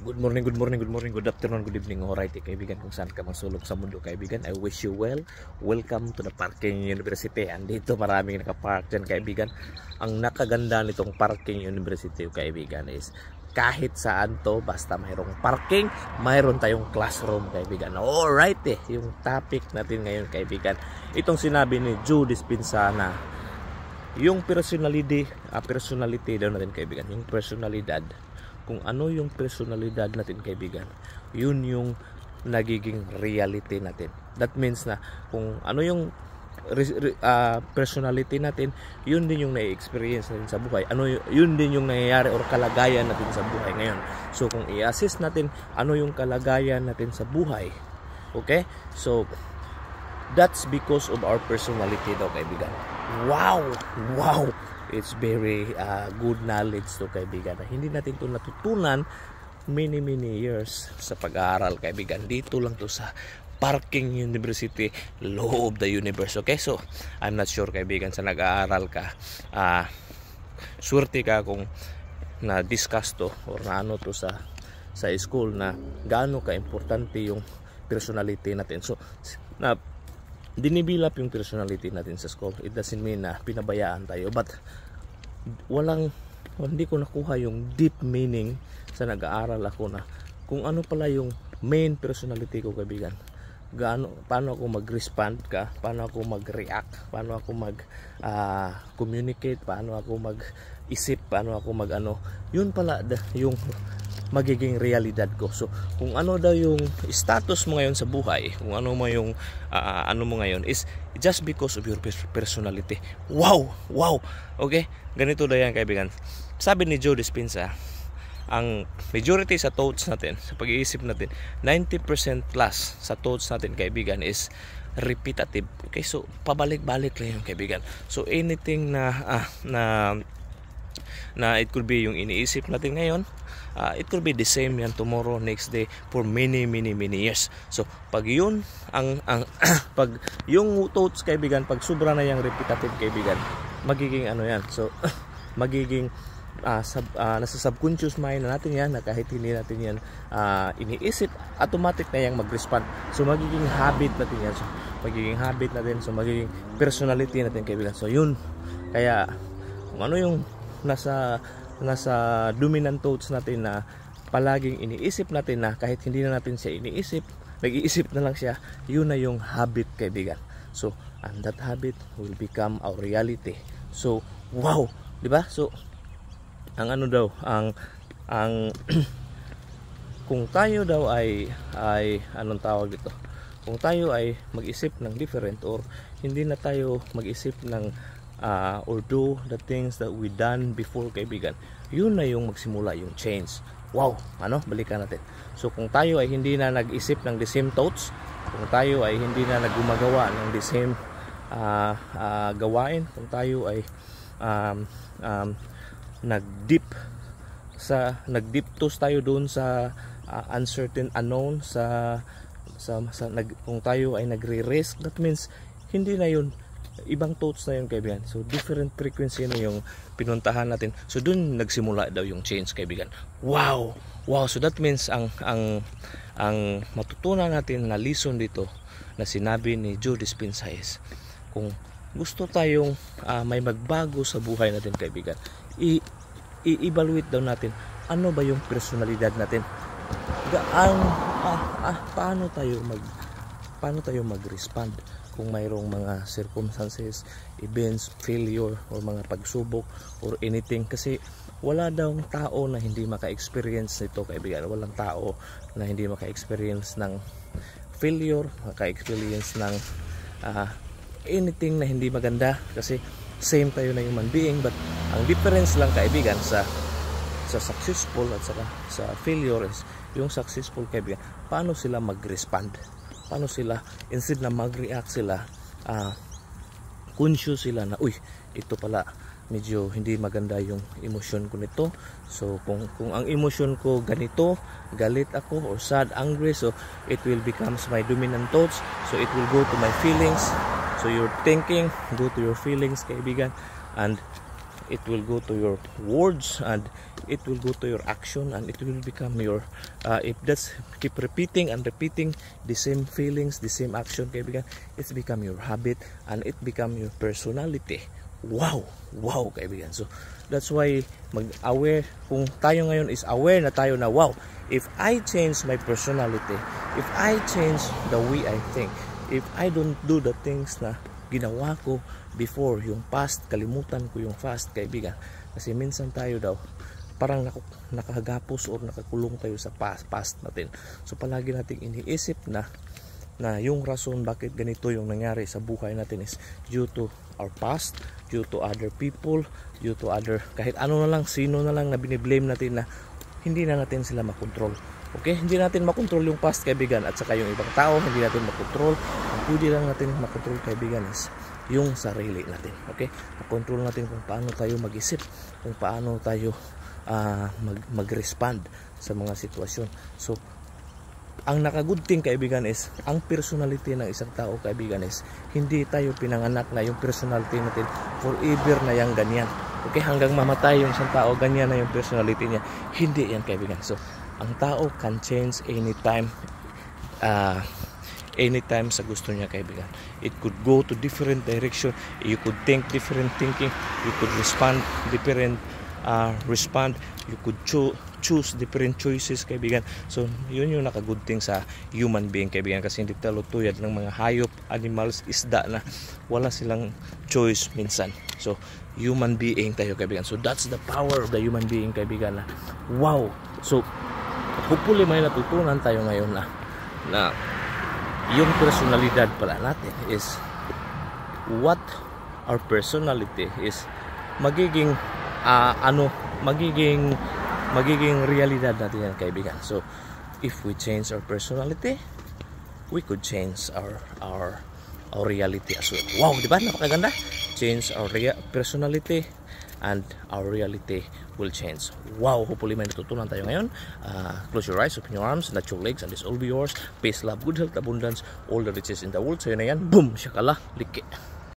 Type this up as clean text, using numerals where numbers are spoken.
Good morning, good morning, good morning, good afternoon, good evening. Alright, kaibigan, kung saan ka masulog sa mundo, kaibigan, I wish you well. Welcome to the Parking University. Andito maraming nakapark dyan, kaibigan. Ang nakaganda nitong Parking University, kaibigan, is kahit saan to, basta mayroong parking, mayroon tayong classroom, kaibigan. Alright, yung topic natin ngayon, kaibigan, itong sinabi ni Joe Dispenza na yung personality daw natin, kaibigan, yung personalidad. Kung ano yung personalidad natin, kaibigan, yun yung nagiging reality natin. That means na kung ano yung personality natin, yun din yung na-experience natin sa buhay. Yun din yung nangyayari or kalagayan natin sa buhay ngayon. So kung i-assess natin ano yung kalagayan natin sa buhay, okay? So that's because of our personality daw, kaibigan. Wow! It's very good knowledge to, kaibigan. Hindi natin ito natutunan many years sa pag-aaral, kaibigan. Dito lang to sa Parking University, law of the universe. Okay, so I'm not sure, kaibigan, sa nag-aaral ka, swerte ka kung na-discuss to or na ano to sa school na gaano ka-importante yung personality natin. So na dinibilap yung personality natin sa school, it doesn't mean na pinabayaan tayo, but hindi ko nakuha yung deep meaning sa nag-aaral ako na kung ano pala yung main personality ko, kaibigan. Paano ako mag-respond paano ako mag-react, paano ako mag-communicate, paano ako mag-isip, paano ako yun pala yung magiging realidad ko. So kung ano daw yung status mo ngayon sa buhay, kung ano mo yung ano mo ngayon is just because of your personality. Wow! Okay, ganito daw yan, kaibigan. Sabi ni Joe Dispenza, ang majority sa thoughts natin, sa pag-iisip natin, 90% plus sa thoughts natin, kaibigan, is repetitive. Okay, so pabalik-balik lang yung, kaibigan. So anything na it could be yung iniisip natin ngayon, it could be the same yan tomorrow, next day, for many years. So pag yun pag yung thoughts, kaibigan, pag sobra na yung repetitive, kaibigan, magiging yan, so magiging nasa subconscious mind na natin yan, na kahit hindi natin yan iniisip, automatic na yung mag-respond. So magiging habit natin yan, so magiging habit natin, so magiging personality natin, kaibigan. So yun, kaya kung ano yung nasa dominant thoughts natin na palaging iniisip natin, na kahit hindi na natin siya iniisip, nag-iisip na lang siya, yun na yung habit, kaibigan. So and that habit will become our reality. So wow, di ba? So ang kung tayo daw ay anong tawag dito, kung tayo ay mag-isip ng different, or hindi na tayo mag-isip ng or do the things that we done before, kaibigan, yun na yung magsimula yung change. Wow, balikan natin. So kung tayo ay hindi na nag-isip ng the same thoughts, kung tayo ay hindi na naggumagawa ng the same gawain, kung tayo ay nag-deep toast tayo doon sa uncertain unknown, kung tayo ay nagre-risk, that means hindi na yun, ibang thoughts na yun, kaibigan. So different frequency na yung pinuntahan natin. So dun nagsimula daw yung change, kaibigan. Wow. So that means ang matutunan natin na lesson dito na sinabi ni Joe Dispenza is, kung gusto tayong may magbago sa buhay natin, kaibigan, i-evaluate daw natin ano ba yung personalidad natin. Paano tayo mag-respond kung mayroong mga circumstances, events, failure, or mga pagsubok, or anything. Kasi wala daw tao na hindi maka-experience nito, kaibigan. Walang tao na hindi maka-experience ng failure, maka-experience ng anything na hindi maganda, kasi same tayo na human being. But ang difference lang, kaibigan, sa successful at sa failure is yung successful, kaibigan, paano sila mag-respond, paano sila, instead na mag-react sila, conscious sila na, ito pala, medyo hindi maganda yung emosyon ko nito. So kung ang emosyon ko ganito, galit ako or sad, angry, so it will becomes my dominant thoughts, so it will go to my feelings. So your thinking go to your feelings, kaibigan, and it will go to your words, and it will go to your action, and it will become your if that's keep repeating and repeating the same feelings, the same action, kaibigan, it's become your habit and it become your personality. Wow kaibigan. So that's why mag-aware, kung tayo ngayon is aware na tayo na, wow, if I change my personality, if I change the way I think, if I don't do the things na ginawa ko before, yung past, kalimutan ko yung past, kaibigan. Kasi minsan tayo daw parang nakagapos or nakakulong tayo sa past natin. So palagi nating iniisip na yung rason bakit ganito yung nangyari sa buhay natin is due to our past, due to other people, due to other, kahit ano na lang, sino na lang na biniblame natin na hindi na natin sila makontrol. Okay, hindi natin makontrol yung past, kaibigan, at saka yung ibang tao hindi natin makontrol. Ang pwede lang natin makontrol, kaibigan, is yung sarili natin. Okay, makontrol natin kung paano tayo mag-isip, kung paano tayo mag-respond sa mga sitwasyon. So ang naka-good thing, kaibigan, is ang personality ng isang tao, kaibigan, is hindi tayo pinanganak na yung personality natin forever na yung ganyan. Okay, hanggang mamatay yung isang tao, ganyan na yung personality niya. Hindi yan, kaibigan. So ang tao can change anytime, anytime sa gusto niya, kaibigan. It could go to different direction. You could think different thinking. You could respond different respond. You could choose different choices, kaibigan. So yun yung naka-good thing sa human being, kaibigan, kasi hindi tayo tuyad ng mga hayop, animals, isda na wala silang choice minsan. So human being tayo, kaibigan. So that's the power of the human being, kaibigan, na wow. So hopefully may natutunan tayo ngayon na yung personalidad pala natin is what our personality is magiging magiging realidad natin yan, kaibigan. So if we change our personality, we could change our reality as well. Wow, di ba? Napakaganda. Change our personality and our reality will change. Wow, hopefully may natutunan tayo ngayon. Close your eyes, open your arms, let your legs, and this all be yours. Peace, love, good health, abundance, all the riches in the world. So yun na yan. Boom! Shakala, liki.